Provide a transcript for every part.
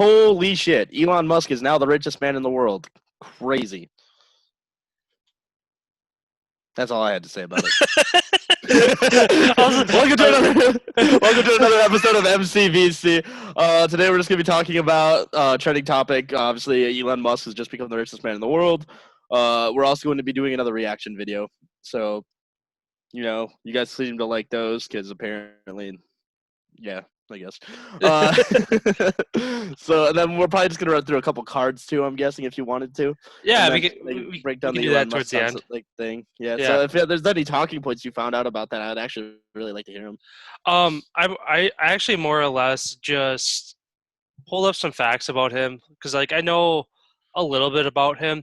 Holy shit. Elon Musk is now the richest man in the world. Crazy. That's all I had to say about it. welcome to another episode of MCVC. Today we're just going to be talking about trending topic. Obviously, Elon Musk has just become the richest man in the world. We're also going to be doing another reaction video. So, you guys seem to like those because apparently, yeah, I guess. So, and then we're probably just gonna run through a couple cards too. I'm guessing if you wanted to. Yeah, and we then, can break down we the can do Elon that towards Musk the end. thing. Yeah. Yeah. So if there's any talking points you found out about that, I'd actually really like to hear them. I actually more or less just pulled up some facts about him because I know a little bit about him.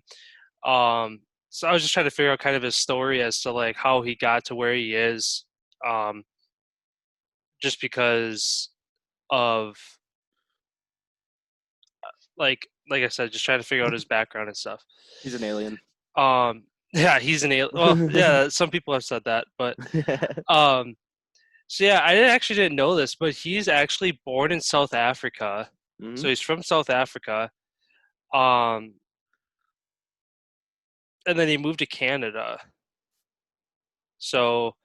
So I was just trying to figure out kind of his story as to how he got to where he is. Just because of like I said, just trying to figure out his background and stuff. He's an alien. Yeah, he's an alien. Well, yeah, some people have said that, but so yeah, I actually didn't know this, but he's actually born in South Africa. Mm-hmm. So he's from South Africa. And then he moved to Canada. So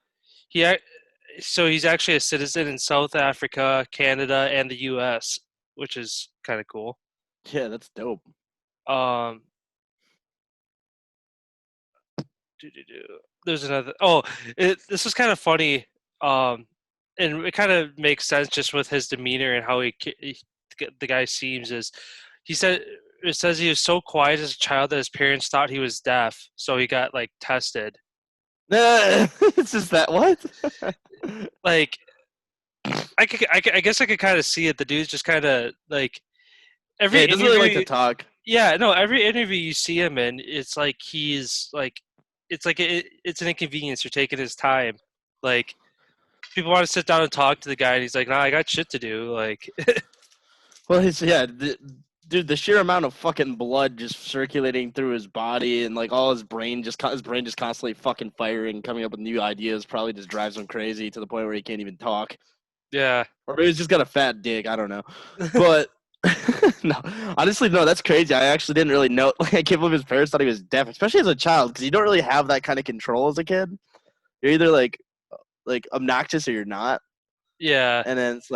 he's actually a citizen in South Africa, Canada, and the US, which is kind of cool. Yeah, that's dope. There's another. This is kind of funny. And it kind of makes sense just with his demeanor and how the guy seems. It says he was so quiet as a child that his parents thought he was deaf, so he got tested. It's just that what? I guess I could kind of see it. The dude's just kind of every he doesn't really like to talk. Yeah, no. Every interview you see him in, it's like he's it's an inconvenience. You're taking his time. People want to sit down and talk to the guy, and he's like, "Nah, I got shit to do." Well, dude, the sheer amount of fucking blood just circulating through his body and all his brain just constantly fucking firing, coming up with new ideas, probably just drives him crazy to the point where he can't even talk. Yeah, or maybe he's just got a fat dick. I don't know, but. No, honestly, no, that's crazy. I actually didn't really know. I can't believe his parents thought he was deaf, especially as a child, because you don't really have that kind of control as a kid. You're either like obnoxious or you're not. Yeah. And then it's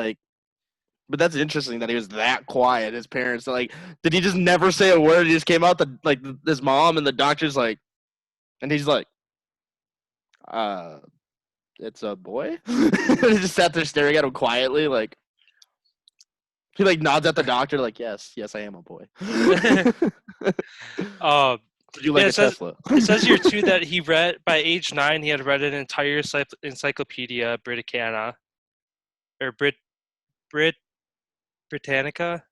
but that's interesting that he was that quiet. His parents, did he just never say a word? He just came out his mom and the doctor's and he's it's a boy. And he just sat there staring at him quietly, He nods at the doctor yes, I am a boy. Did you like a Tesla? It says here too that he read by age 9. He had read an entire Encyclopedia Britannica, or Britannica.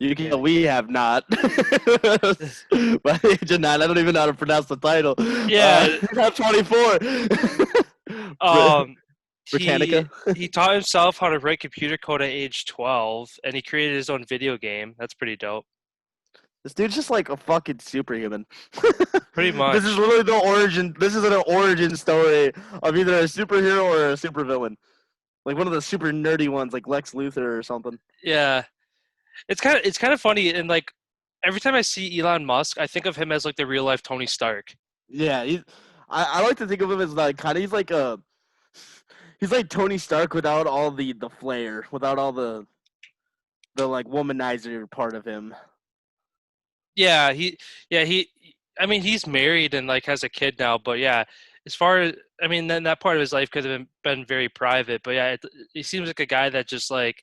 We have not. By age of 9, I don't even know how to pronounce the title. Yeah, I'm 24. Britannica. He taught himself how to write computer code at age 12, and he created his own video game. That's pretty dope. This dude's just a fucking superhuman. Pretty much. This is literally the origin. This is an origin story of either a superhero or a supervillain. One of the super nerdy ones, like Lex Luthor or something. Yeah, it's kind of funny, and every time I see Elon Musk, I think of him as the real life Tony Stark. Yeah, I like to think of him as he's like Tony Stark without all the flair, without all the womanizer part of him. Yeah, I mean, he's married and has a kid now, but yeah, as far as then that part of his life could have been very private, but yeah, he seems like a guy that just you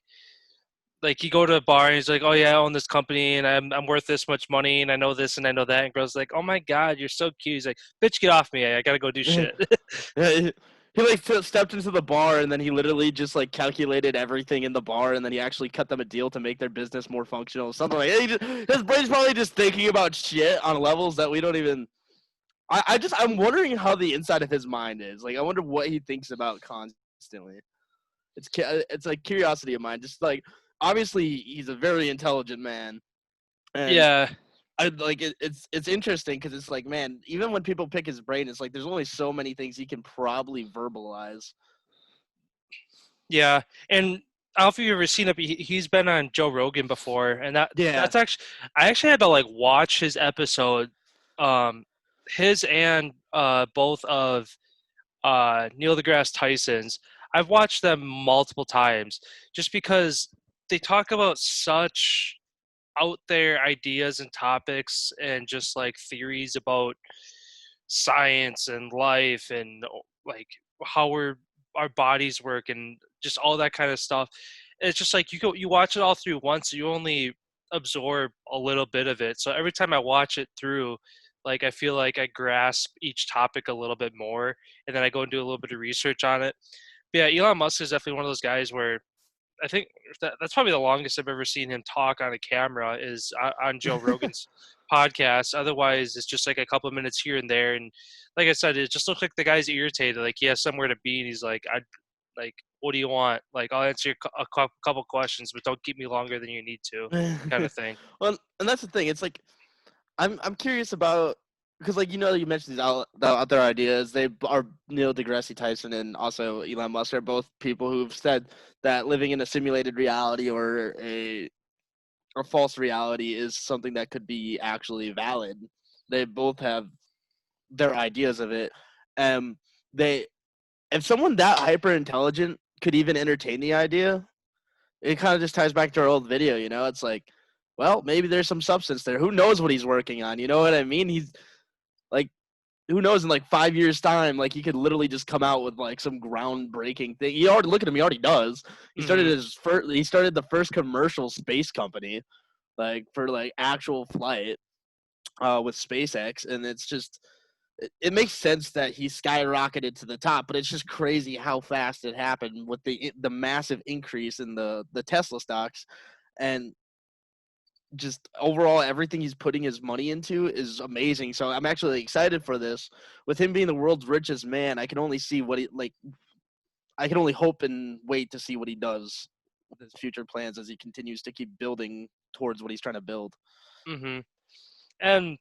go to a bar and he's like, oh yeah, I own this company and I'm worth this much money and I know this and I know that, and girls like, oh my god, you're so cute. He's like, bitch, get off me, I gotta go do shit. He stepped into the bar and then he literally just calculated everything in the bar and then he actually cut them a deal to make their business more functional. Something like that. His brain's probably just thinking about shit on levels that we don't even. I'm wondering how the inside of his mind is. I wonder what he thinks about constantly. It's a curiosity of mine. Just obviously he's a very intelligent man. And yeah. It's interesting because it's man, even when people pick his brain, it's there's only so many things he can probably verbalize. Yeah, and I don't know if you've ever seen it, but he's been on Joe Rogan before, and Yeah. that's actually I actually had to like watch his episode, um, his and both of Neil deGrasse Tyson's. I've watched them multiple times just because they talk about such out there ideas and topics and just like theories about science and life and like how our bodies work and just all that kind of stuff. It's just like you watch it all through once, you only absorb a little bit of it. So every time I watch it through, like I feel like I grasp each topic a little bit more, and then I go and do a little bit of research on it. But yeah, Elon Musk is definitely one of those guys where I think that's probably the longest I've ever seen him talk on a camera is on Joe Rogan's podcast. Otherwise, it's just like a couple of minutes here and there. And like I said, it just looks like the guy's irritated. Like he has somewhere to be, and he's like, "I like, what do you want? Like, I'll answer a couple questions, but don't keep me longer than you need to," kind of thing. Well, and that's the thing. It's like I'm curious about because like you mentioned these out there ideas. They are Neil deGrasse Tyson and also Elon Musk are both people who've said that living in a simulated reality or a false reality is something that could be actually valid. They both have their ideas of it. Um, they if someone that hyper intelligent could even entertain the idea, it kind of just ties back to our old video. It's like, well, maybe there's some substance there. Who knows what he's working on? You know what I mean? He's like, who knows in like 5 years time, like he could literally just come out with like some groundbreaking thing. You already look at him. He already does. Hmm. He started the first commercial space company, like for like actual flight, with SpaceX, and it's just it makes sense that he skyrocketed to the top, but it's just crazy how fast it happened with the massive increase in the Tesla stocks, and just overall everything he's putting his money into is amazing. So I'm actually excited for this. With him being the world's richest man, I can only see what he like. I can only hope and wait to see what he does with his future plans as he continues to keep building towards what he's trying to build. Hmm. And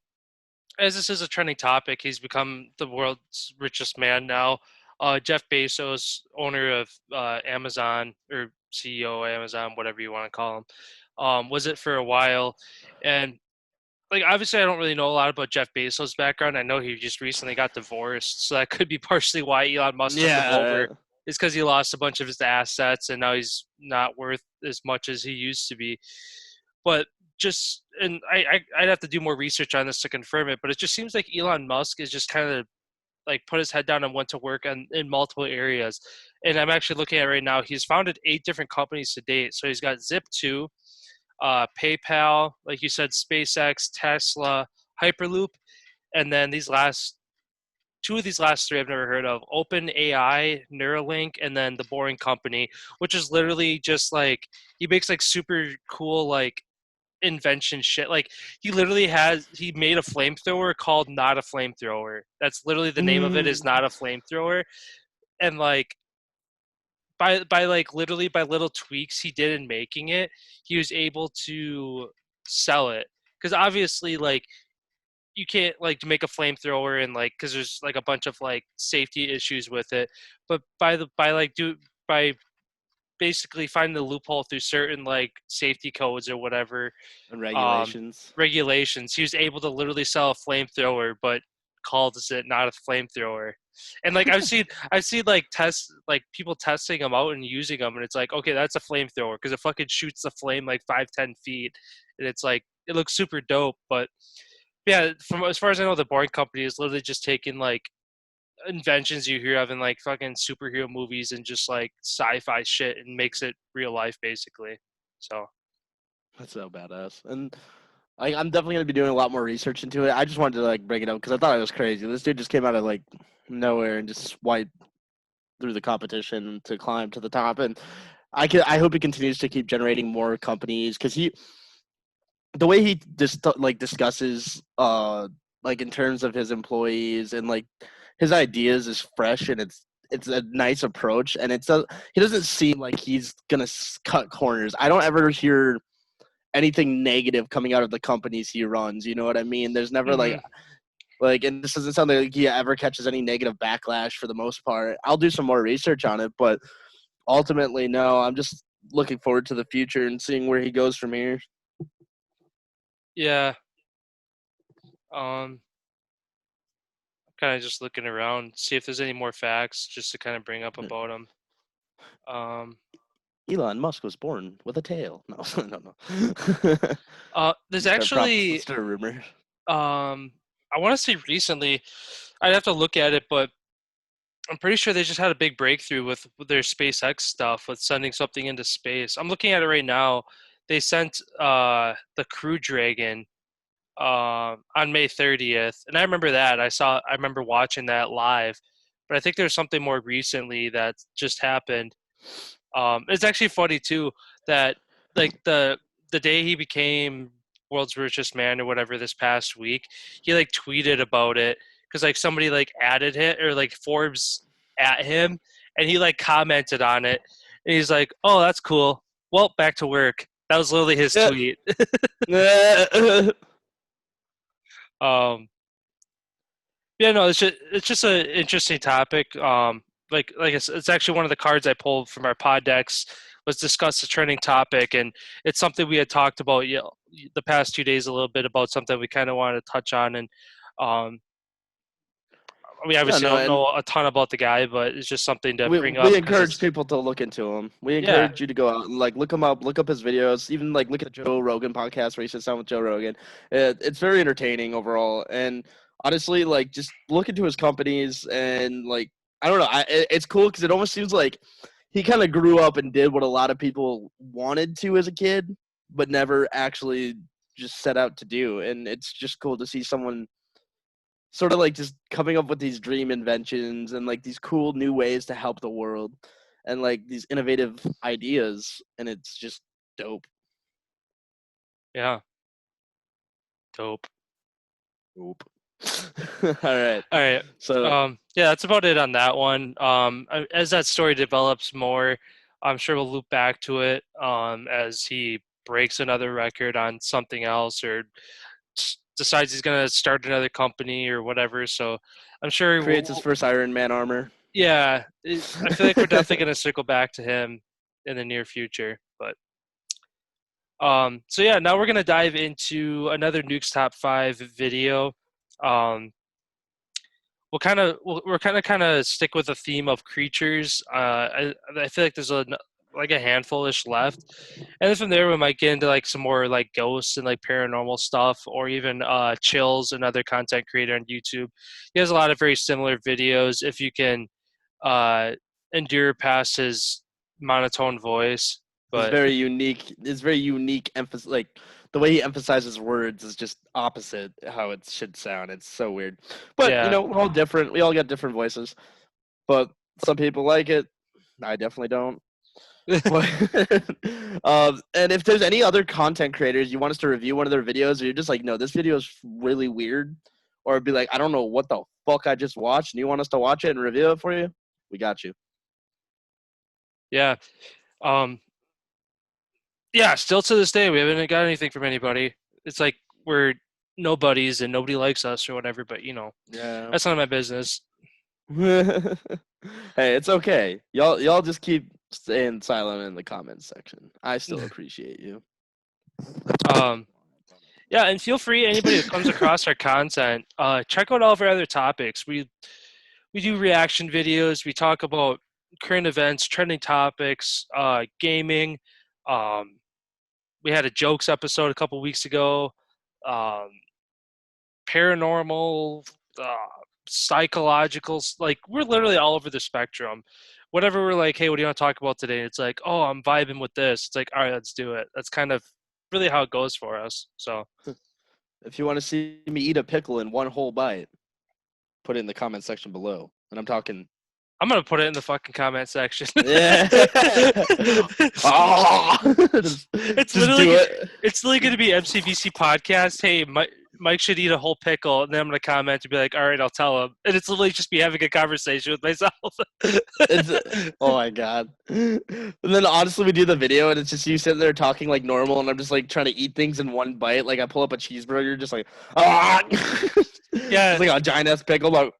as this is a trending topic, he's become the world's richest man now. Jeff Bezos, owner of Amazon or CEO of Amazon, whatever you want to call him, was it for a while. And like obviously, I don't really know a lot about Jeff Bezos' background. I know he just recently got divorced, so that could be partially why Elon Musk took him over. Yeah, Is because he lost a bunch of his assets and now he's not worth as much as he used to be. But just and I'd have to do more research on this to confirm it, but it just seems like Elon Musk is just kind of like put his head down and went to work in multiple areas. And I'm actually looking at it right now. He's founded 8 different companies to date. So he's got Zip2, PayPal, like you said, SpaceX, Tesla, Hyperloop, and then these last two of these last three I've never heard of: OpenAI, Neuralink, and then the Boring Company, which is literally just like he makes like super cool like invention shit. Like he made a flamethrower called Not a Flamethrower. That's literally the name of it, is Not a Flamethrower. And like by like literally by little tweaks he did in making it, he was able to sell it. Because obviously like you can't like make a flamethrower and like because there's like a bunch of like safety issues with it. But by basically finding the loophole through certain like safety codes or whatever, and um, regulations. regulations. He was able to literally sell a flamethrower, but calls it not a flamethrower. And like I've seen like tests, like people testing them out and using them, and it's like, okay, that's a flamethrower because it fucking shoots the flame like 5-10 feet, and it's like it looks super dope. But yeah, from as far as I know, the Boring Company is literally just taking like inventions you hear of in like fucking superhero movies and just like sci-fi shit and makes it real life basically. So. That's so badass. And I'm definitely gonna be doing a lot more research into it. I just wanted to like bring it up because I thought it was crazy. This dude just came out of like nowhere and just swiped through the competition to climb to the top. And I hope he continues to keep generating more companies because the way he just like discusses like in terms of his employees and like his ideas is fresh and it's a nice approach and he doesn't seem like he's gonna cut corners. I don't ever hear anything negative coming out of the companies he runs. You know what I mean? There's never Hmm. and this doesn't sound like he ever catches any negative backlash for the most part. I'll do some more research on it, but ultimately, no. looking forward to the future and seeing where he goes from here. Yeah. Kind of just looking around, see if there's any more facts just to kind of bring up about him. Um, Elon Musk was born with a tail. No, no, no. there's Let's actually, start a rumor. I want to say recently, I'd have to look at it, but I'm pretty sure they just had a big breakthrough with their SpaceX stuff with sending something into space. I'm looking at it right now. They sent the Crew Dragon on May 30th, and I remember that. I remember watching that live, but I think there's something more recently that just happened. It's actually funny too that like the day he became world's richest man or whatever this past week, he like tweeted about it because like somebody like added it or like Forbes at him, and he like commented on it, and he's like, "Oh, that's cool. Well, back to work." That was literally his Yeah. tweet. Um, Yeah, no, it's just an interesting topic. Like it's actually one of the cards I pulled from our pod decks was discuss the trending topic, and it's something we had talked about the past 2 days a little bit about something we kind of wanted to touch on, and um, we Yeah, obviously no, don't and know a ton about the guy, but it's just something to we bring up we because encourage it's people to look into him. We yeah, encourage you to go out and like look him up, look up his videos, even like look at the Joe Rogan podcast where he sits down with Joe Rogan. It's very entertaining overall, and honestly, like just look into his companies and like I don't know, it's cool because it almost seems like he kind of grew up and did what a lot of people wanted to as a kid, but never actually just set out to do, and it's just cool to see someone sort of like just coming up with these dream inventions and like these cool new ways to help the world and like these innovative ideas, and it's just dope. yeah, dope. Dope. All right. All right. So Yeah, that's about it on that one. As that story develops more, I'm sure we'll loop back to it as he breaks another record on something else or decides he's going to start another company or whatever. So I'm sure creates his first Iron Man armor. yeah, I feel like we're definitely going to circle back to him in the near future. But so yeah, now we're going to dive into another Nuke's Top 5 video. Um, we're kind of stick with the theme of creatures. I feel like there's like a handful-ish left, and then from there we might get into like some more like ghosts and like paranormal stuff, or even Chills, another content creator on YouTube. He has a lot of very similar videos. If you can uh, endure past his monotone voice, His but very unique, his very unique emphasis, like the way he emphasizes words is just opposite how it should sound. It's so weird, but you yeah, know, we're all different. We all got different voices, but some people like it. I definitely don't. But, and if there's any other content creators you want us to review one of their videos, or you're just like, no, this video is really weird, or be like, I don't know what the fuck I just watched, and you want us to watch it and review it for you, we got you. yeah. Um, Yeah, still to this day, we haven't got anything from anybody. It's like we're nobodies and nobody likes us or whatever, but Yeah. that's none of my business. Hey, it's okay. Y'all just keep staying silent in the comments section. I still appreciate you. Um, yeah, and feel free, anybody that comes across our content, check out all of our other topics. We do reaction videos. We talk about current events, trending topics, gaming. Um, we had a jokes episode a couple weeks ago. Um, Paranormal, uh, psychological. Like we're literally all over the spectrum. Whatever we're like, hey, what do you want to talk about today? It's like, oh, I'm vibing with this. It's like, all right, let's do it. That's kind of really how it goes for us. So If you want to see me eat a pickle in one whole bite, put it in the comment section below. And I'm talking. I'm gonna put it in the fucking comment section. Yeah. Oh, It's just literally do it. it's literally gonna be MCVC podcast. Hey, Mike should eat a whole pickle, and then I'm gonna comment and be like, all right, I'll tell him. And it's literally just be having a conversation with myself. It's oh my god. And then honestly, we do the video, and it's just you sitting there talking like normal, and I'm just like trying to eat things in one bite. Like I pull up a cheeseburger, just like ah, Yeah, just like a giant ass pickle. Like,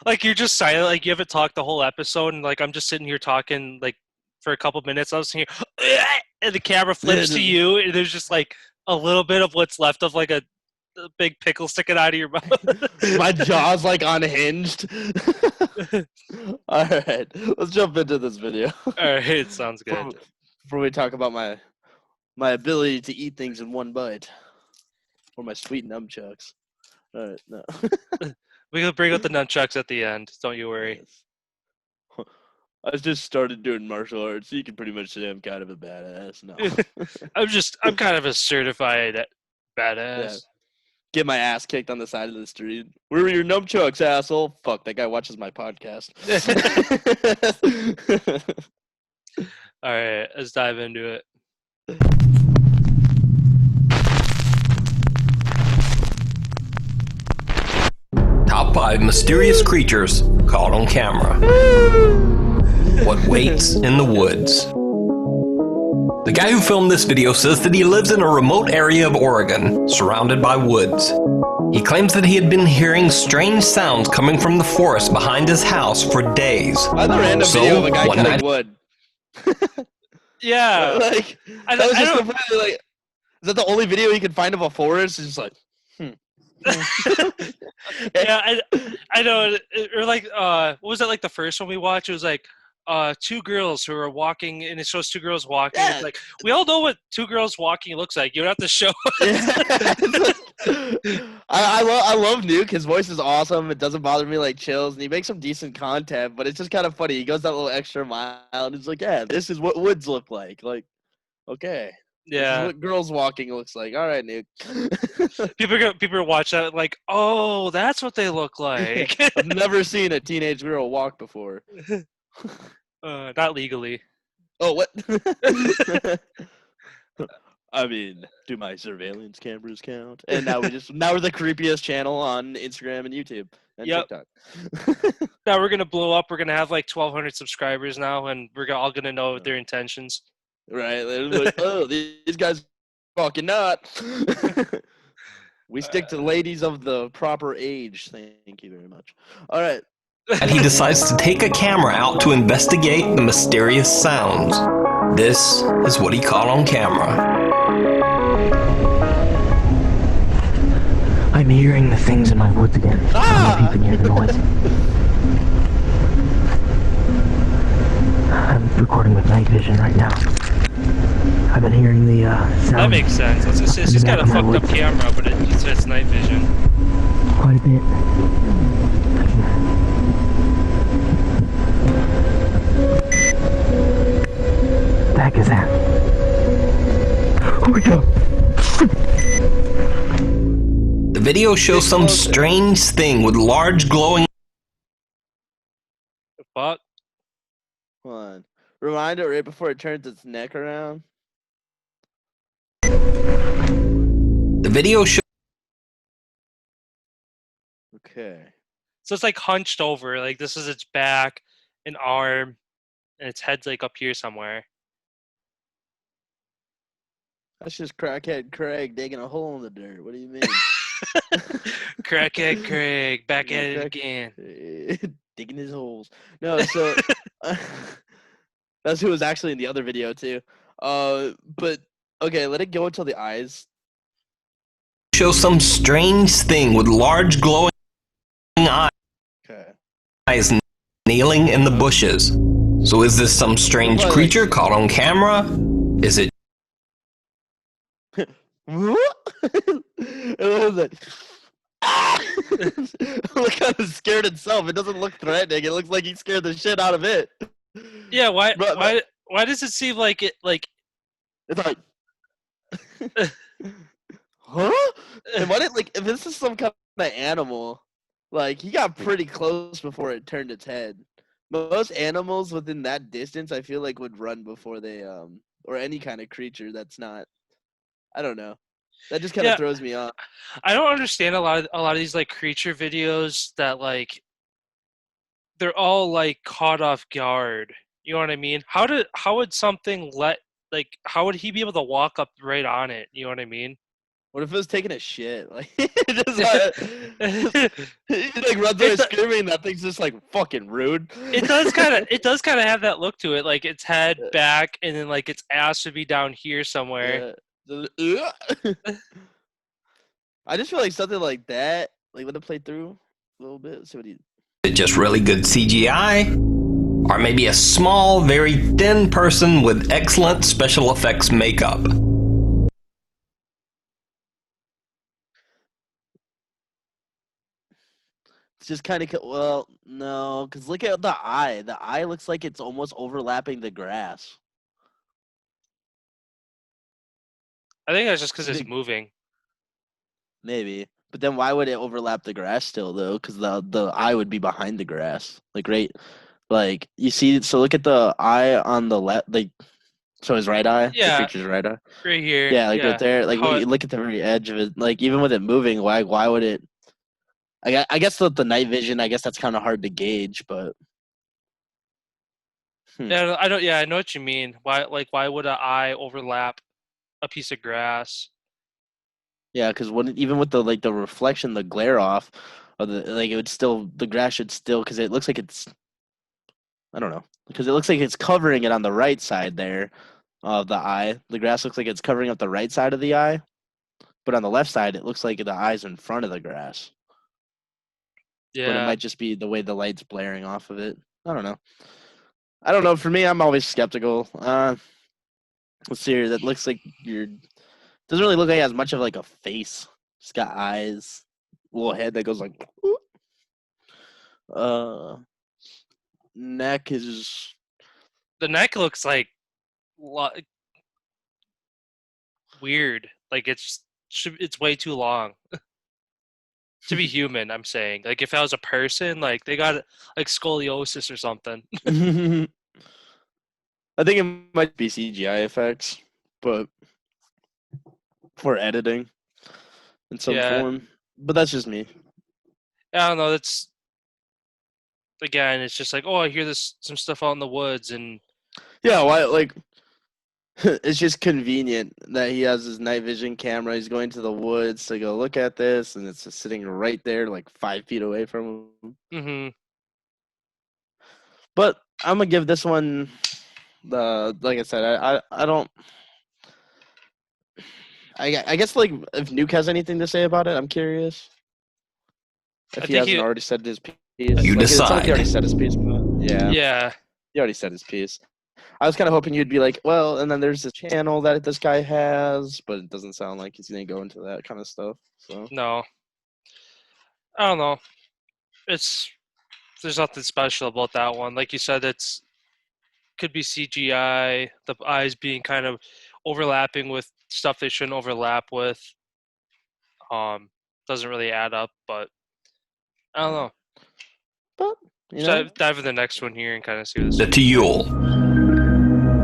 like you're just silent, like you haven't talked the whole episode, and like I'm just sitting here talking like for a couple minutes. I was hearing, and the camera flips to you, and there's just like a little bit of what's left of like a big pickle sticking out of your mouth. My jaw's like unhinged. All right, let's jump into this video. All right, it sounds good. Before we talk about my ability to eat things in one bite, or my sweet nunchucks. All right, no. We can bring up the nunchucks at the end. Don't you worry. I just started doing martial arts, so you can pretty much say I'm kind of a badass. No, I'm kind of a certified badass. Yeah. Get my ass kicked on the side of the street. Where were your nunchucks, asshole? Fuck, that guy watches my podcast. All right, let's dive into it. Top 5 mysterious creatures caught on camera. What waits in the woods? The guy who filmed this video says that he lives in a remote area of Oregon, surrounded by woods. He claims that he had been hearing strange sounds coming from the forest behind his house for days. I had a random video of a guy cutting wood. Yeah. Like, that was just completely like, is that the only video you could find of a forest? It's just like, Yeah, I know. Or like, what was that, like the first one we watched? It was like, two girls who are walking, and it shows two girls walking. Yeah. It's like, we all know what two girls walking looks like. You don't have to show I love Nuke. His voice is awesome. It doesn't bother me like chills, and he makes some decent content. But it's just kind of funny. He goes that little extra mile, and it's like, yeah, this is what woods look like. Like, okay, this is what girls walking looks like. All right, Nuke. People watch that like, oh, that's what they look like. I've never seen a teenage girl walk before. Not legally. Oh, what? I mean, do my surveillance cameras count? And now we're the creepiest channel on Instagram and YouTube and TikTok. Now we're gonna blow up. We're gonna have like 1,200 subscribers now, and we're all gonna know their intentions. Right? They're like, oh, these guys fucking not. We stick to ladies of the proper age. Thank you very much. All right. And he decides to take a camera out to investigate the mysterious sounds. This is what he caught on camera. I'm hearing the things in my woods again. I don't know if you can hear the noise. I'm recording with night vision right now. I've been hearing the sound. That makes sense. It's just got a fucked up camera, but it's night vision. Quite a bit. The heck is that? Oh my god! The video shows some strange thing with large glowing. Fuck. Hold on. Rewind it right before it turns its neck around. The video shows. Okay. So it's like hunched over. Like this is its back, an arm, and its head's like up here somewhere. That's just crackhead Craig digging a hole in the dirt. What do you mean? Crackhead Craig, back at it again. Digging his holes. No, so that's who was actually in the other video too. But okay, let it go until the eyes. Show some strange thing with large glowing eyes. Okay. Kneeling in the bushes. So is this some strange creature caught on camera? Is it? It was like, it looked kind of scared itself. It doesn't look threatening. It looks like he scared the shit out of it. Yeah, why does it seem like it like it's like huh? And what it like if this is some kind of animal, like he got pretty close before it turned its head. Most animals within that distance I feel like would run before they or any kind of creature that's not, I don't know. That just kind of throws me off. I don't understand a lot of these like creature videos that like they're all like caught off guard. You know what I mean? How would something how would he be able to walk up right on it? You know what I mean? What if it was taking a shit? Like, just he like runs away screaming. That thing's just like fucking rude. It does kind of have that look to it, like its head back, and then like its ass should be down here somewhere. Yeah. I just feel like something like that, like let it play through a little bit. Let's see what he. Is it just really good CGI? Or maybe a small, very thin person with excellent special effects makeup? It's just kind of well, no, because look at the eye. The eye looks like it's almost overlapping the grass. I think that's just because it's moving. Maybe, but then why would it overlap the grass still though? Because the eye would be behind the grass, like right, like you see. So look at the eye on the left, like so his right eye, the Yeah. creature's right eye. Right here. Yeah, like right there. Like How when you look at the very edge of it, like even with it moving, why would it? I guess with the night vision, I guess that's kind of hard to gauge, but Yeah, I don't. Yeah, I know what you mean. Why would an eye overlap a piece of grass? yeah, because even with the like the reflection, the glare off of the like it would still the grass should still because it looks like it's I don't know because it looks like it's covering it on the right side there of the eye. The grass looks like it's covering up the right side of the eye, but on the left side it looks like the eye's in front of the grass. Yeah. But it might just be the way the light's blaring off of it. I don't know. I don't know. For me, I'm always skeptical. Let's see here. That looks like doesn't really look like it has much of like a face. It's got eyes, little head that goes like. Neck is. The neck looks like weird. Like it's way too long to be human. I'm saying, like if I was a person, like they got like scoliosis or something. I think it might be CGI effects, but for editing in some form. But that's just me. I don't know. That's again, it's just like, oh, I hear some stuff out in the woods, and yeah, why like it's just convenient that he has his night vision camera. He's going to the woods to go look at this, and it's just sitting right there, like 5 feet away from him. Mm-hmm. But I'm gonna give this one like I said, I don't. I guess like if Nuke has anything to say about it, I'm curious. If he hasn't already said his piece, you decide. He already said his piece, but yeah. Yeah. He already said his piece. I was kind of hoping you'd be like, well, and then there's this channel that this guy has, but it doesn't sound like he's gonna go into that kind of stuff. So no, I don't know. There's nothing special about that one. Like you said, could be CGI. The eyes being kind of overlapping with stuff they shouldn't overlap with. Doesn't really add up, but I don't know. But dive in the next one here and kind of see what the Tuyul.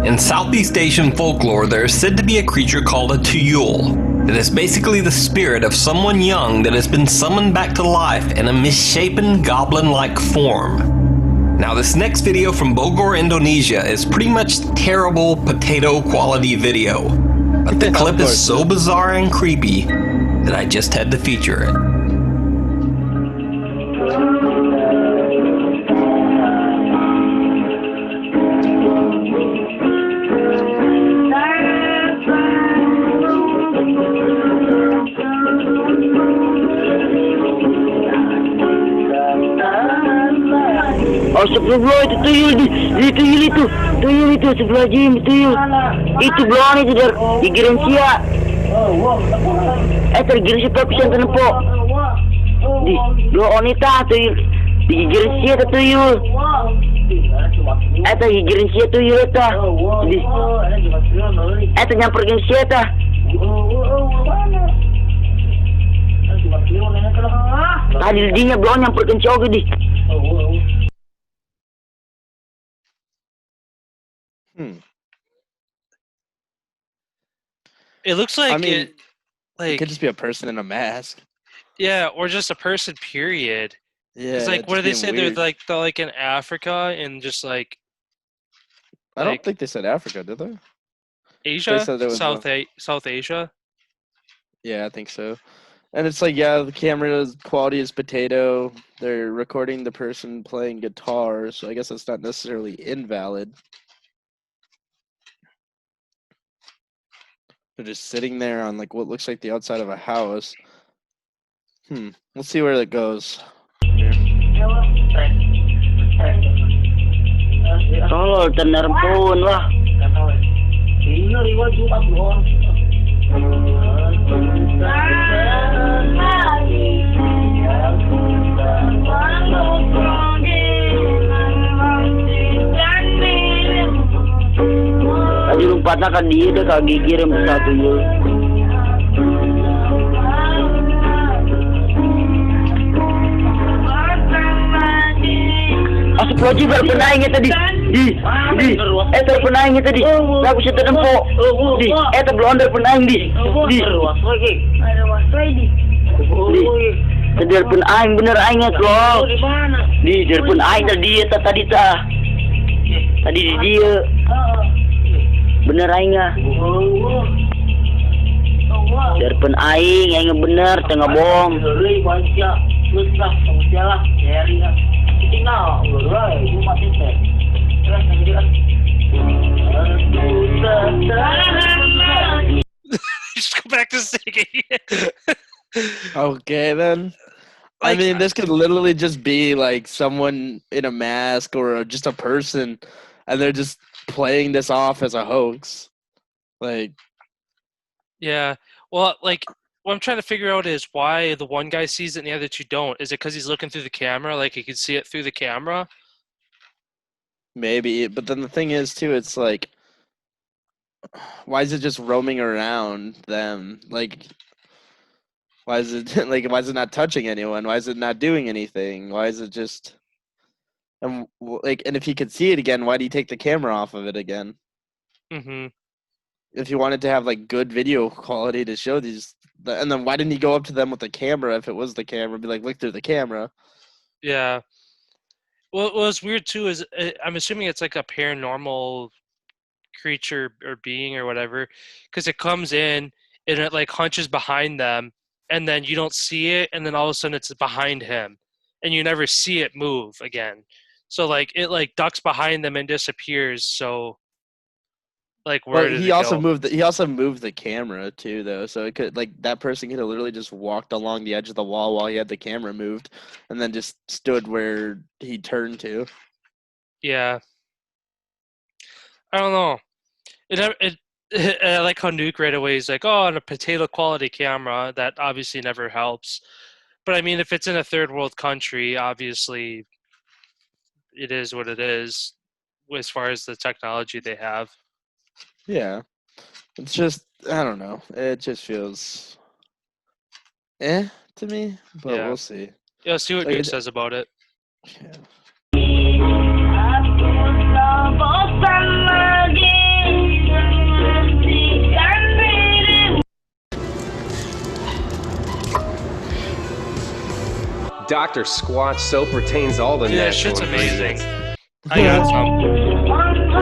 In Southeast Asian folklore, there is said to be a creature called a Tuyul. It is basically the spirit of someone young that has been summoned back to life in a misshapen goblin-like form. Now this next video from Bogor, Indonesia is pretty much terrible potato quality video, but the clip is so bizarre and creepy that I just had to feature it. Astagfirullah, itu tuyul itu sebelah Jim, tuyul itu belakang itu dari gigiran sia tergigiran si pisan tenempo di dua onita tuyul di gigiran sia tuyul gigiran sia tuyul di nyamperin sia tadi dinya belakang nyamperin sia oke di. It looks like it could just be a person in a mask. Yeah, or just a person. Period. Yeah. It's like what do they say? They're like in Africa and just like. I don't think they said Africa, did they? Asia, they said South Asia. Yeah, I think so. And it's like, yeah, the camera's quality is potato. They're recording the person playing guitar, so I guess that's not necessarily invalid. They're just sitting there on like what looks like the outside of a house. We'll see where that goes. Tolol, tenerpun wah. Ini riwayat Jumat loh. Tadi lompatnya kan dia deh kaki kirim satu yuk. Asap lagi berpenaingnya tadi. Di, terpenaingnya tadi. Aku bisa terempok. Di, terblunder penaing di. Di, terbun aing bener aingnya loh. Di, terbun aing tadi tadi di dia. Bener aingnya. Terbun aing bener tengah bohong. Just go back to singing. Okay, then. I mean, this could literally just be like someone in a mask or just a person, and they're just playing this off as a hoax. Like, Yeah. Well, like, what I'm trying to figure out is why the one guy sees it and the other two don't. Is it because he's looking through the camera, like he can see it through the camera? maybe, but then the thing is, too, it's like, why is it just roaming around them? Like, why is it like? Why is it not touching anyone? Why is it not doing anything? Why is it just? And like, and if he could see it again, why did he take the camera off of it again? Mm-hmm. If he wanted to have like good video quality to show these, and then why didn't he go up to them with the camera if it was the camera? Be like, look through the camera. Yeah. Well, what's weird too is I'm assuming it's like a paranormal creature or being or whatever, because it comes in and it like hunches behind them, and then you don't see it, and then all of a sudden it's behind him, and you never see it move again. So like it like ducks behind them and disappears. So like where But did he it also go? moved. He also moved the camera too, though. So it could like that person could have literally just walked along the edge of the wall while he had the camera moved, and then just stood where he turned to. Yeah. I don't know. I like how Nuke right away is like, oh, on a potato quality camera, that obviously never helps. But I mean, if it's in a third world country, obviously it is what it is as far as the technology they have. Yeah, it's just I don't know. It just feels to me, but Yeah. we'll see. Yeah, see what Like, Nuke says about it. Yeah. Dr. Squatch soap retains all the Yeah, natural shit's amazing. ingredients. I got some.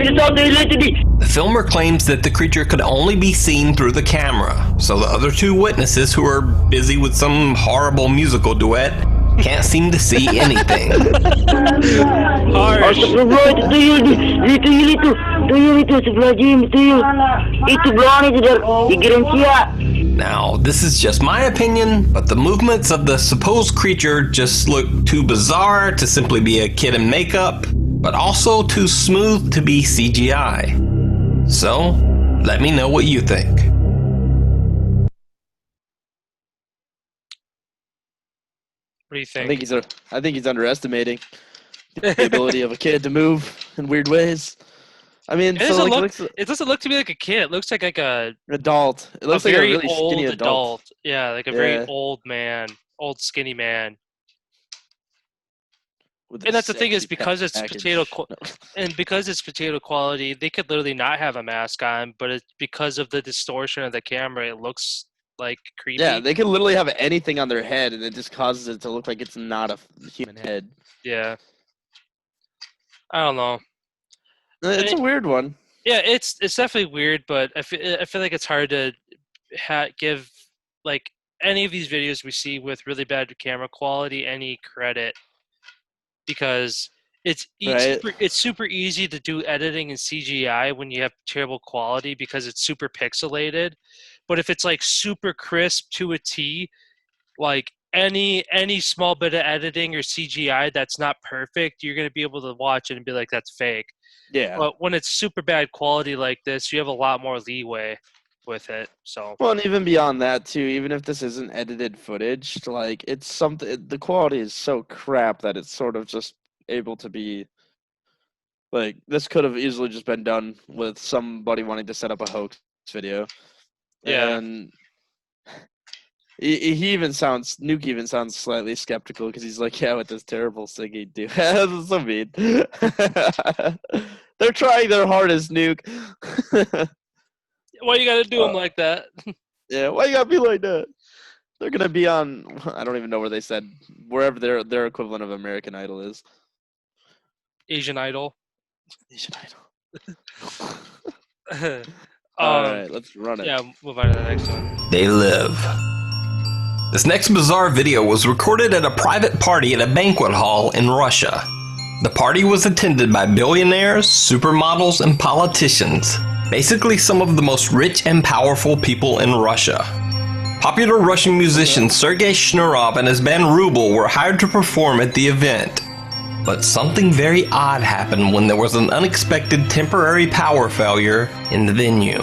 The filmer claims that the creature could only be seen through the camera, so the other two witnesses who are busy with some horrible musical duet can't seem to see anything. Harsh. Astagfirullah, itu tuyul itu sebelah Jim tuyul. Itu belakang itu dari pikiran sia. Now, this is just my opinion, but the movements of the supposed creature just look too bizarre to simply be a kid in makeup, but also too smooth to be CGI. So, let me know what you think. What do you think? I think he's underestimating the ability of a kid to move in weird ways. I mean, It so doesn't like look. It doesn't look to me like a kid. It looks like a an adult. It looks like a very really old skinny adult. Yeah, like a very Yeah. old man, old skinny man. With And a that's the thing is sexy because it's package. potato No. and because it's potato quality, they could literally not have a mask on, but it's because of the distortion of the camera, it looks like creepy. Yeah, they can literally have anything on their head, and it just causes it to look like it's not a human head. Yeah. I don't know. It's a weird one. Yeah, it's definitely weird, but I feel like it's hard to give like any of these videos we see with really bad camera quality any credit, because Right. it's super easy to do editing in CGI when you have terrible quality because it's super pixelated. But if it's like super crisp to a T, like any small bit of editing or CGI that's not perfect, you're gonna be able to watch it and be like, that's fake. Yeah. But when it's super bad quality like this, you have a lot more leeway with it. So Well, and even beyond that too, even if this isn't edited footage, like it's something. The quality is so crap that it's sort of just able to be. Like this could have easily just been done with somebody wanting to set up a hoax video, yeah, and Nuke even sounds slightly skeptical because he's like, yeah, with this terrible singing, dude. That's so mean. They're trying their hardest, Nuke. why you gotta do them like that? Yeah, why you gotta be like that? They're gonna be on. I don't even know where they said wherever their equivalent of American Idol is. Asian Idol. Asian Idol. All um, right, let's run it. yeah, move on to the next one. They live. This next bizarre video was recorded at a private party at a banquet hall in Russia. The party was attended by billionaires, supermodels, and politicians. Basically some of the most rich and powerful people in Russia. Popular Russian musician Sergei Shnurov and his band Ruble were hired to perform at the event. But something very odd happened when there was an unexpected temporary power failure in the venue.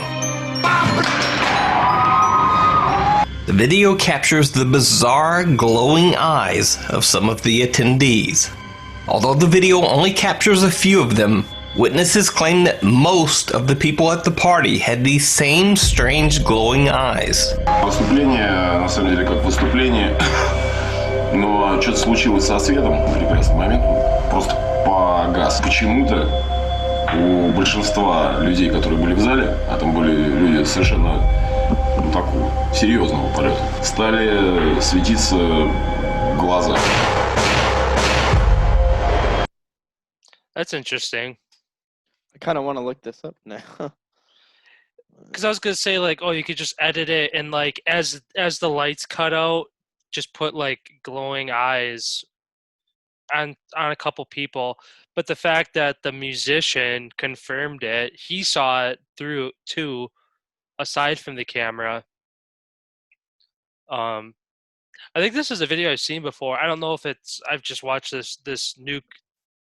The video captures the bizarre, glowing eyes of some of the attendees. Although the video only captures a few of them, witnesses claim that most of the people at the party had these same strange glowing eyes. Выступление, на самом деле, как выступление, но что-то случилось со светом в прекрасный момент, он просто погас. Почему-то у большинства людей, которые были в зале, а там были люди совершенно такого серьезного полета, стали светиться глаза. That's interesting. I kind of want to look this up now. Because I was gonna say like, oh, you could just edit it and like as the lights cut out, just put like glowing eyes on a couple people. But the fact that the musician confirmed it, he saw it through too, aside from the camera. I think this is a video I've seen before. I don't know if I've just watched this Nuke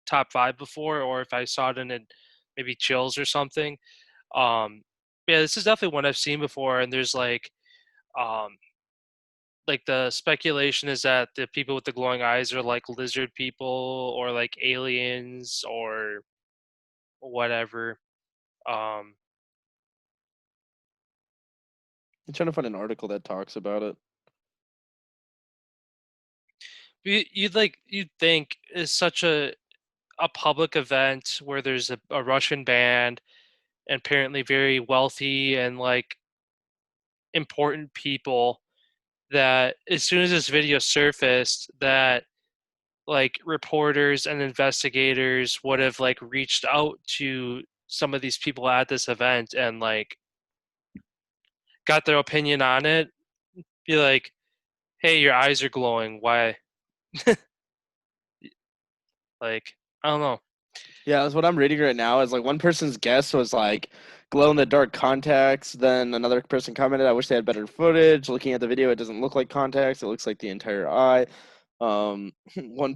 top 5 before, or if I saw it in maybe Chills or something. Yeah, this is definitely one I've seen before, and there's like the speculation is that the people with the glowing eyes are like lizard people or like aliens or whatever. I'm trying to find an article that talks about it. You'd think is such a public event where there's a Russian band and apparently very wealthy and like important people, that as soon as this video surfaced, that like reporters and investigators would have like reached out to some of these people at this event and like got their opinion on it. Be like, hey, your eyes are glowing, why? Like, I don't know. Yeah, that's what I'm reading right now. Is like one person's guess was like glow in the dark contacts. Then another person commented, "I wish they had better footage. Looking at the video, it doesn't look like contacts. It looks like the entire eye." One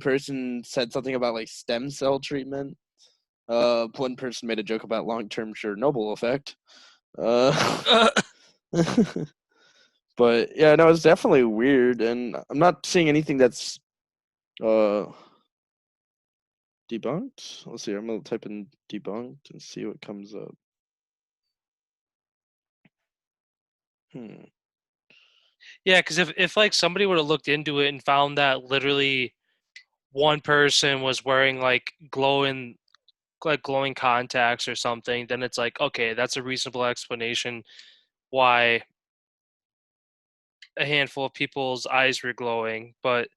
person said something about like stem cell treatment. One person made a joke about long-term Chernobyl effect. But yeah, no, it's definitely weird, and I'm not seeing anything that's debunked. Let's see. I'm gonna type in debunked and see what comes up. Yeah, because if like somebody would have looked into it and found that literally one person was wearing like glowing contacts or something, then it's like, okay, that's a reasonable explanation why a handful of people's eyes were glowing, but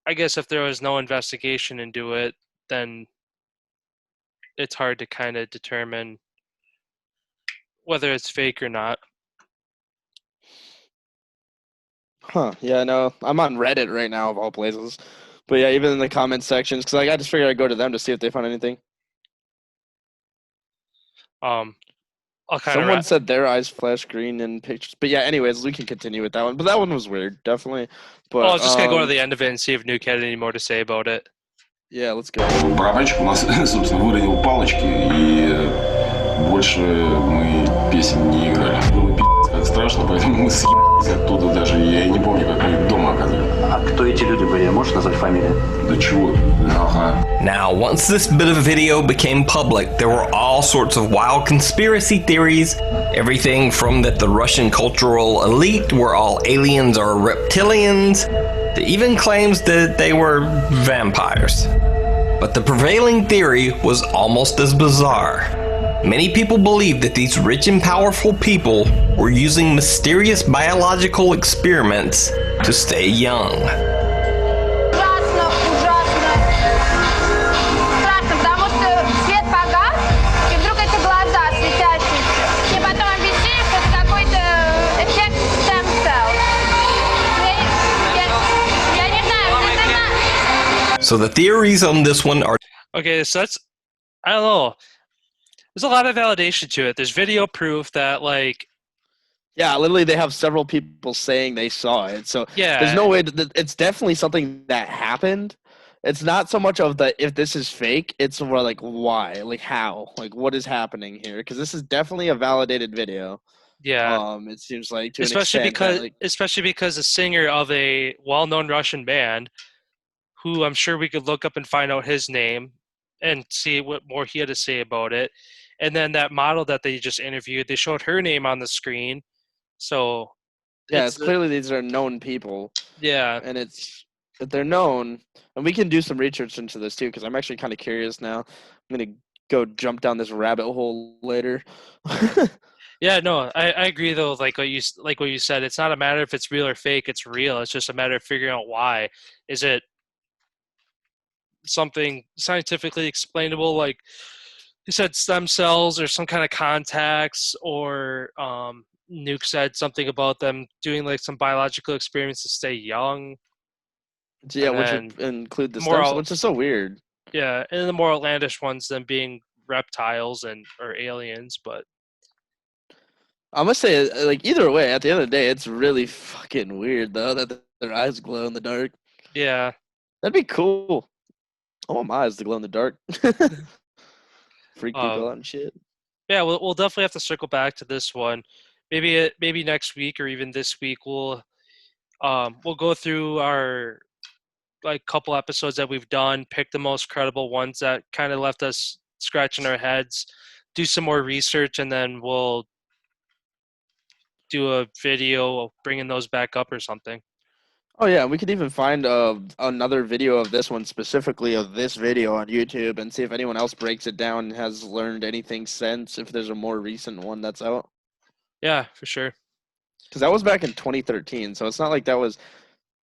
I guess if there was no investigation into it, then it's hard to kind of determine whether it's fake or not. Huh? Yeah, no, I'm on Reddit right now of all places, but yeah, even in the comment sections, because I just figured I'd go to them to see if they found anything. I'll kind Someone of said their eyes flash green in pictures, but yeah. Anyways, we can continue with that one. But that one was weird, definitely. But I was just gonna go to the end of it and see if Nuke had any more to say about it. Yeah, let's go. Барабанщик у нас, собственно, выронил палочки, и больше мы песен не играли. Было пи***ц как страшно, поэтому мы съебались оттуда даже. Я и не помню, как мы дома оказались. А кто эти люди были? Можешь назвать фамилию? Да чего? Ага. Now, once this bit of video became public, there were all sorts of wild conspiracy theories. Everything from that the Russian cultural elite were all aliens or reptilians, to even claims that they were vampires. But the prevailing theory was almost as bizarre. Many people believed that these rich and powerful people were using mysterious biological experiments to stay young. Ужасно, ужасно. Страшно, потому что свет погас, и вдруг эти глаза светящиеся. И потом объяснили, что это какой-то эффект stem cell. Я не знаю, So the theories on this one are Okay, so that's, I don't know. There's a lot of validation to it. There's video proof that, like, Yeah, literally, they have several people saying they saw it. So yeah, there's no way that it's definitely something that happened. It's not so much of the if this is fake. It's more like why, like how, like what is happening here? Because this is definitely a validated video. yeah. It seems like to Especially an extent that, especially because a singer of a well-known Russian band, who I'm sure we could look up and find out his name and see what more he had to say about it. And then that model that they just interviewed, they showed her name on the screen. So yeah, it's clearly these are known people. Yeah, And it's if they're known, and we can do some research into this too, because I'm actually kind of curious now. I'm gonna go jump down this rabbit hole later. yeah. No, I agree though. Like what you said, it's not a matter if it's real or fake. It's real. It's just a matter of figuring out why. Is it something scientifically explainable, like you said, stem cells or some kind of contacts, or Nuke said something about them doing like some biological experiments to stay young. Yeah, which And would include the more steps, out- which is so weird. Yeah, and the more outlandish ones than being reptiles or aliens, but I must say, like either way, at the end of the day, it's really fucking weird though that their eyes glow in the dark. yeah. That'd be cool. I want my eyes to glow in the dark. Freak people out and shit. Yeah, we'll definitely have to circle back to this one. Maybe next week or even this week we'll go through our like couple episodes that we've done, pick the most credible ones that kind of left us scratching our heads, do some more research, and then we'll do a video bringing those back up or something. Oh yeah, we could even find another video of this one, specifically of this video on YouTube, and see if anyone else breaks it down and has learned anything since, if there's a more recent one that's out. Yeah, for sure. Because that was back in 2013, so it's not like that was.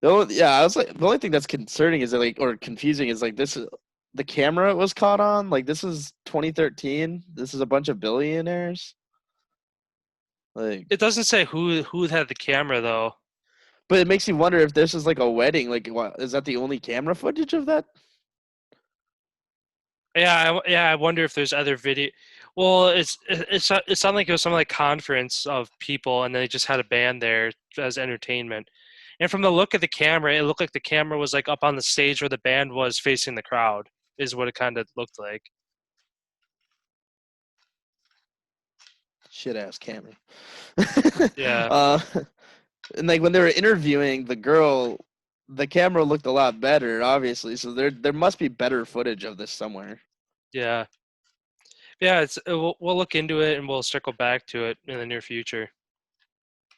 I was like, the only thing that's concerning is that, like, or confusing is like this is the camera it was caught on. Like this is 2013. This is a bunch of billionaires. Like It doesn't say who had the camera though. but it makes you wonder if this is like a wedding. Like, what, is that the only camera footage of that? Yeah, I wonder if there's other video. Well, it sounded like it was some like conference of people, and they just had a band there as entertainment. And from the look of the camera, it looked like the camera was like up on the stage where the band was facing the crowd. Is what it kind of looked like. Shit ass camera. Yeah. And like when they were interviewing the girl, the camera looked a lot better, obviously. So there must be better footage of this somewhere. Yeah. Yeah, we'll look into it and we'll circle back to it in the near future.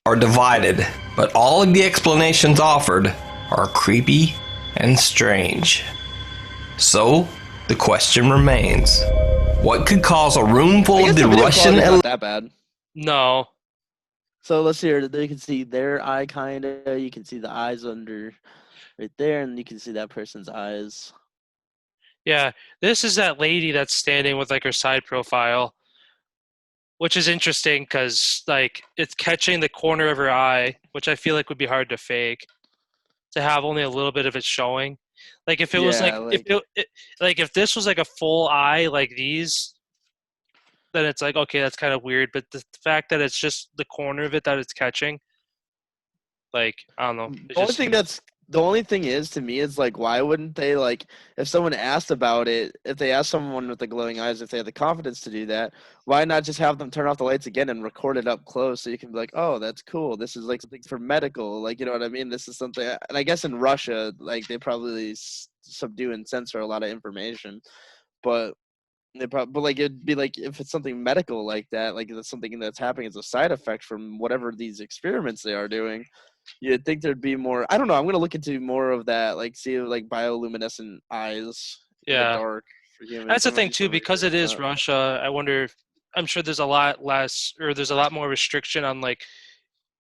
are divided, but all of the explanations offered are creepy and strange. So, the question remains, what could cause a room I full guess of the the video Russian quality's elite? not that bad. No. So let's see here. You can see their eye, kind of. You can see the eyes under right there, and you can see that person's eyes. Yeah, this is that lady that's standing with like her side profile, which is interesting because like it's catching the corner of her eye, which I feel like would be hard to fake, to have only a little bit of it showing. Like if it was Yeah, like like if this was like a full eye like these, then it's like okay, that's kind of weird. But the fact that it's just the corner of it that it's catching, like I don't know. The only thing is to me is like, why wouldn't they, like, if someone asked about it, if they asked someone with the glowing eyes, if they had the confidence to do that, why not just have them turn off the lights again and record it up close so you can be like, oh, that's cool. This is like something for medical, like, you know what I mean? This is something, and I guess in Russia, like, they probably subdue and censor a lot of information, but but like it'd be like if it's something medical like that, like that's something that's happening as a side effect from whatever these experiments they are doing. You'd think there'd be more. I don't know. I'm gonna look into more of that. Like, see, like bioluminescent eyes in the dark for humans. That's the thing too, because it is Russia. I wonder. I'm sure there's a lot less, or there's a lot more restriction on like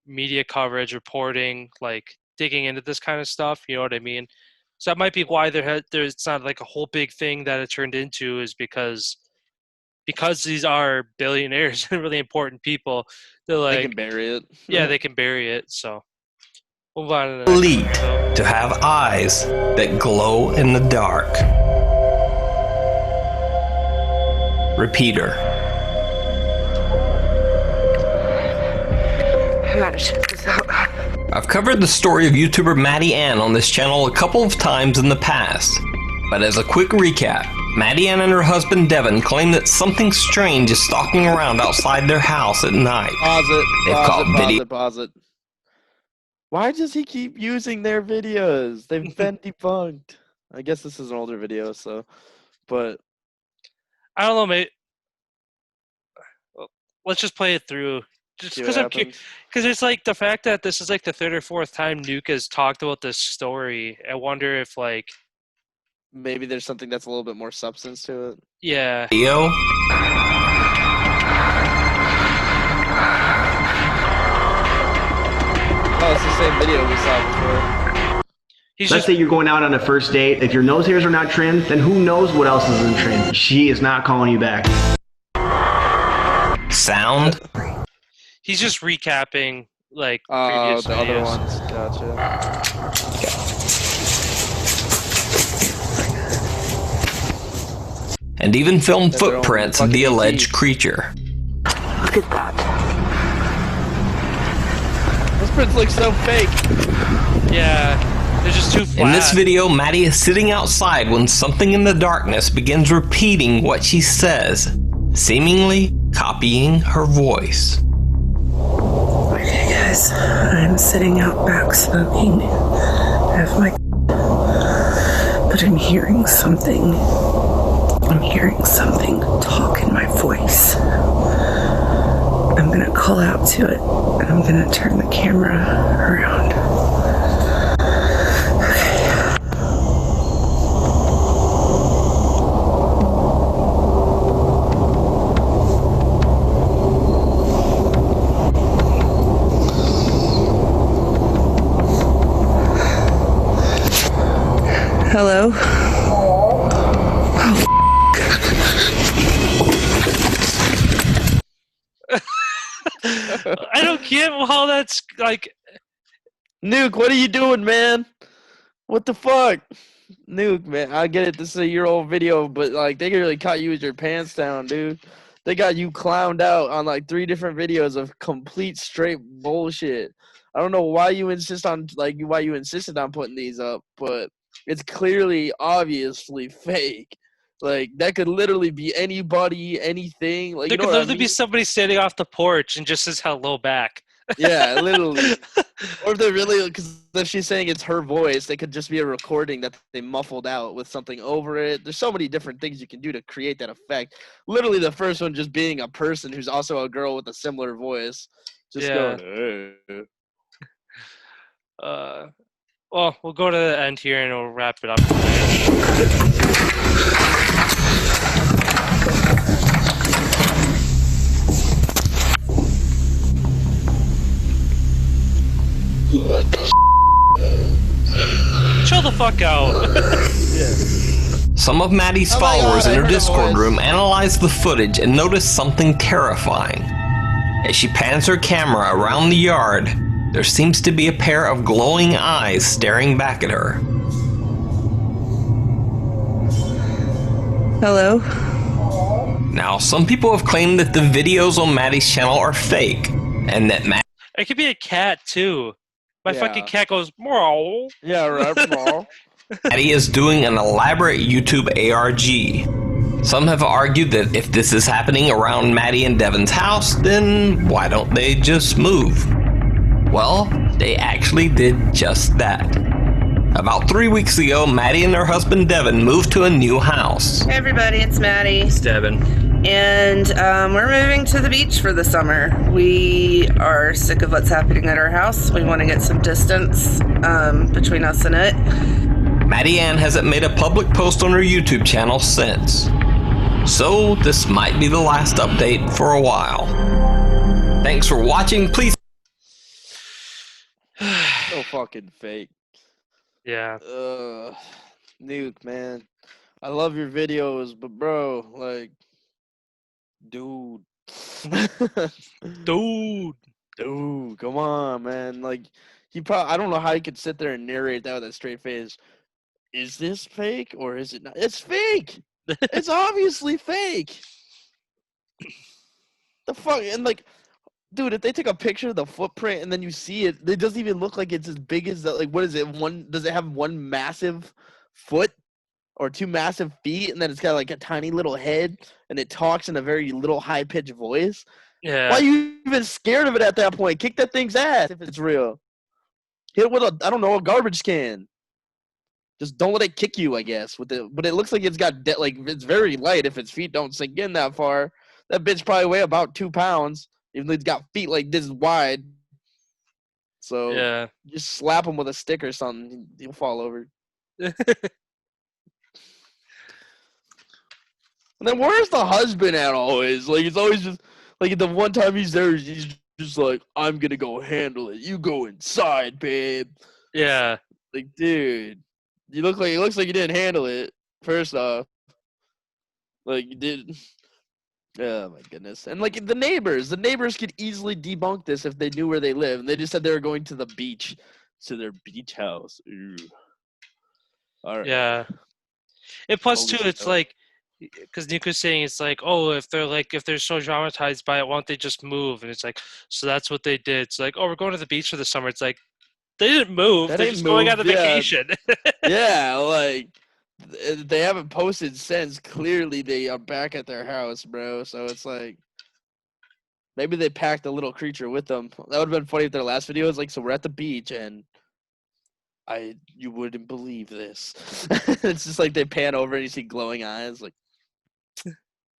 media coverage, reporting, like digging into this kind of stuff. You know what I mean? So that might be why there's not like a whole big thing that it turned into, is because these are billionaires and really important people. They're like, they can bury it. Yeah, they can bury it. So. Move on to the Elite to have eyes that glow in the dark. Repeater. I gotta check this out. I've covered the story of YouTuber Maddie Ann on this channel a couple of times in the past. But as a quick recap, Maddie Ann and her husband Devin claim that something strange is stalking around outside their house at night. Pause it. Why does he keep using their videos? They've been debunked. I guess this is an older video, so, but I don't know, mate. Let's just play it through. Just because it's like the fact that this is like the third or fourth time Nuke has talked about this story. I wonder if like maybe there's something that's a little bit more substance to it. Yeah. Yo. Oh, it's the same video we saw before. Let's say you're going out on a first date. If your nose hairs are not trimmed, then who knows what else isn't trimmed? She is not calling you back. Sound. He's just recapping like previous videos. Other ones. Gotcha. And even filmed footprints of the alleged creature. Look at that. Those prints look so fake. Yeah, they're just too flat. In this video, Maddie is sitting outside when something in the darkness begins repeating what she says, seemingly copying her voice. Okay guys, I'm sitting out back smoking. I have my... But I'm hearing something. I'm hearing something talk in my voice. I'm gonna call out to it, and I'm gonna turn the camera around. Hello? Oh, I don't get how that's like. Nuke, what are you doing, man? What the fuck? Nuke, man, I get it. This is a year-old video, but like they really caught you with your pants down, dude. They got you clowned out on like 3 different videos of complete straight bullshit. I don't know why you insisted on putting these up, but it's clearly, obviously fake. Like, that could literally be anybody, anything. Like, there could literally be somebody standing off the porch and just says hello back. Yeah, literally. Or if they're really, because if she's saying it's her voice, it could just be a recording that they muffled out with something over it. There's so many different things you can do to create that effect. Literally, the first one just being a person who's also a girl with a similar voice. Just going, hey. Well, we'll go to the end here and we'll wrap it up. Chill the fuck out. Some of Maddie's Oh my followers God, in I her heard a Discord voice. room analyzed the footage and noticed something terrifying. As she pans her camera around the yard, there seems to be a pair of glowing eyes staring back at her. Hello? Now, some people have claimed that the videos on Maddie's channel are fake, and that It could be a cat too. My fucking Yeah. cat goes meow. Yeah, right. No. Maddie is doing an elaborate YouTube ARG. Some have argued that if this is happening around Maddie and Devin's house, then why don't they just move? Well, they actually did just that. About 3 weeks ago, Maddie and her husband Devin moved to a new house. Hey everybody, it's Maddie. It's Devin. And we're moving to the beach for the summer. We are sick of what's happening at our house. We want to get some distance between us and it. Maddie Ann hasn't made a public post on her YouTube channel since. So this might be the last update for a while. Thanks for watching. Please So fucking fake. Yeah. Nuke, man. I love your videos, but bro, like, dude. Dude, come on, man. Like, I don't know how he could sit there and narrate that with a straight face. Is this fake or is it not? It's fake. It's obviously fake. The fuck, and like, dude, if they take a picture of the footprint and then you see it, it doesn't even look like it's as big as that. Like, what is it? Does it have one massive foot or two massive feet, and then it's got like a tiny little head, and it talks in a very little high pitched voice? Yeah. Why are you even scared of it at that point? Kick that thing's ass if it's real. Hit it with a garbage can. Just don't let it kick you, I guess. But it looks like it's got like it's very light. If its feet don't sink in that far, that bitch probably weigh about 2 pounds. Even though it's got feet like this wide. So Yeah. just slap him with a stick or something. He'll fall over. And then where's the husband at always? Like, it's always just like the one time he's there, he's just like, I'm gonna go handle it. You go inside, babe. Yeah. Like, dude, it looks like you didn't handle it. First off, like you did. Oh my goodness! And like the neighbors could easily debunk this if they knew where they live. And they just said they were going to the beach, to their beach house. Ooh. All right. Yeah. And plus Holy too, it's shit. like, because Nick was saying, it's like, oh, if they're so traumatized by it, why don't they just move? And it's like, so that's what they did. It's like, oh, we're going to the beach for the summer. It's like, they didn't move. That They're ain't just going on a moved, yeah. vacation. Yeah, like they haven't posted since. Clearly, they are back at their house, bro. So it's like maybe they packed a little creature with them. That would have been funny if their last video was like, so we're at the beach and you wouldn't believe this. It's just like they pan over and you see glowing eyes, like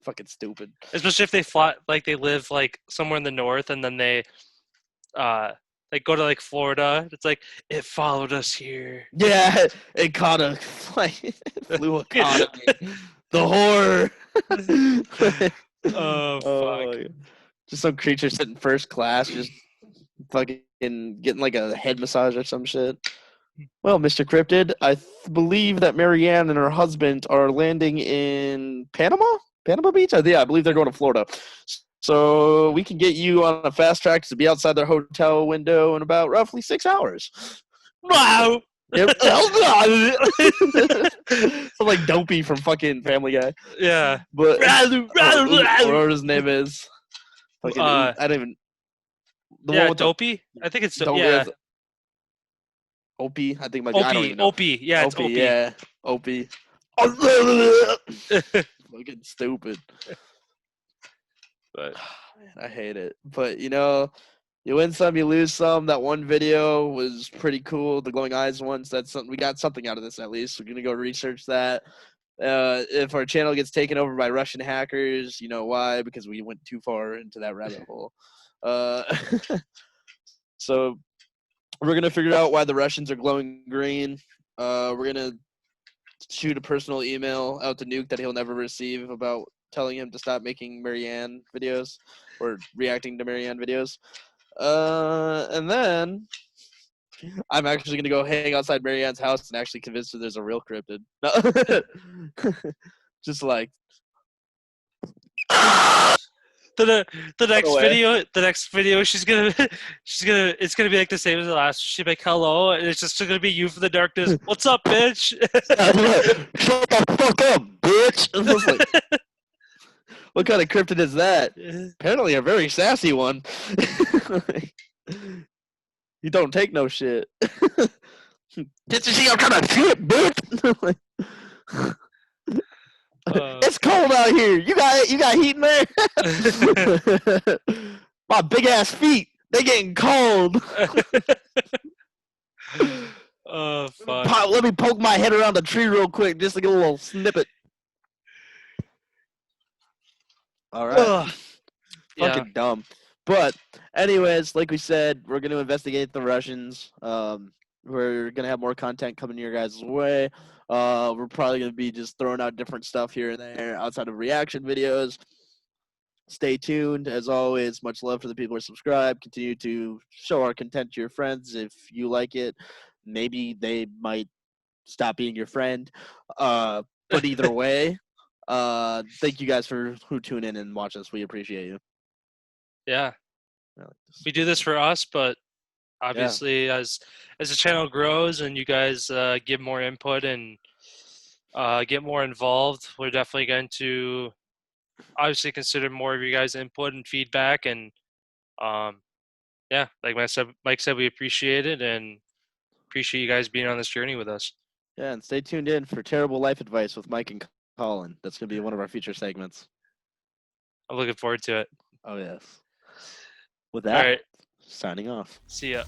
fucking stupid. Especially if they fly, like they live like somewhere in the north, and then they like go to like Florida. It's like, it followed us here. Yeah, it caught a flew a caught at me. The horror. Oh fuck. my God. Just some creature sitting first class, just fucking getting like a head massage or some shit. Well, Mr. Cryptid, I believe that Marianne and her husband are landing in Panama Beach? Yeah, I believe they're going to Florida. So we can get you on a fast track to be outside their hotel window in about roughly 6 hours. Wow. Yep. So like Dopey from fucking Family Guy. Yeah. But whatever his name is. Fucking, I don't even. The yeah, one with Dopey. I think it's Dopey. yeah. Opie, I think. I don't even know. Opie. Yeah, it's Opie. Yeah, Opie. Fucking stupid. But Man, I hate it. But you know, you win some, you lose some. That one video was pretty cool. The glowing eyes ones. That's something we got something out of this at least. We're gonna go research that. If our channel gets taken over by Russian hackers, you know why? Because we went too far into that rabbit hole. So we're gonna figure out why the Russians are glowing green. We're gonna shoot a personal email out to Nuke that he'll never receive about telling him to stop making Marianne videos or reacting to Marianne videos. And then I'm actually gonna go hang outside Marianne's house and actually convince her there's a real cryptid. No. Just like The next away. video she's gonna it's gonna be like the same as the last. She'll be like hello, and it's just gonna be you from the darkness. What's up, bitch? Shut the fuck up, bitch. I was like, what kind of cryptid is that? Apparently a very sassy one. You don't take no shit. Did you see I'm trying to shit, bitch? It's cold out here. You got heat in there? My big ass feet, they getting cold. Oh fuck. Let me poke my head around the tree real quick just to get a little snippet. All right. Ugh. Fucking dumb. But anyways, like we said, we're gonna investigate the Russians. We're gonna have more content coming your guys' way. We're probably gonna be just throwing out different stuff here and there outside of reaction videos. Stay tuned. As always, much love for the people who are subscribed. Continue to show our content to your friends if you like it. Maybe they might stop being your friend. But either way, thank you guys for who tune in and watch us. We appreciate you. Yeah. I like this. We do this for us, but obviously as the channel grows and you guys give more input and get more involved, we're definitely going to obviously consider more of you guys' input and feedback. And yeah, like Mike said, we appreciate it and appreciate you guys being on this journey with us. Yeah, and stay tuned in for Terrible Life Advice with Mike and Collin. That's going to be one of our future segments. I'm looking forward to it. Oh, yes. With that, All right. signing off. See ya.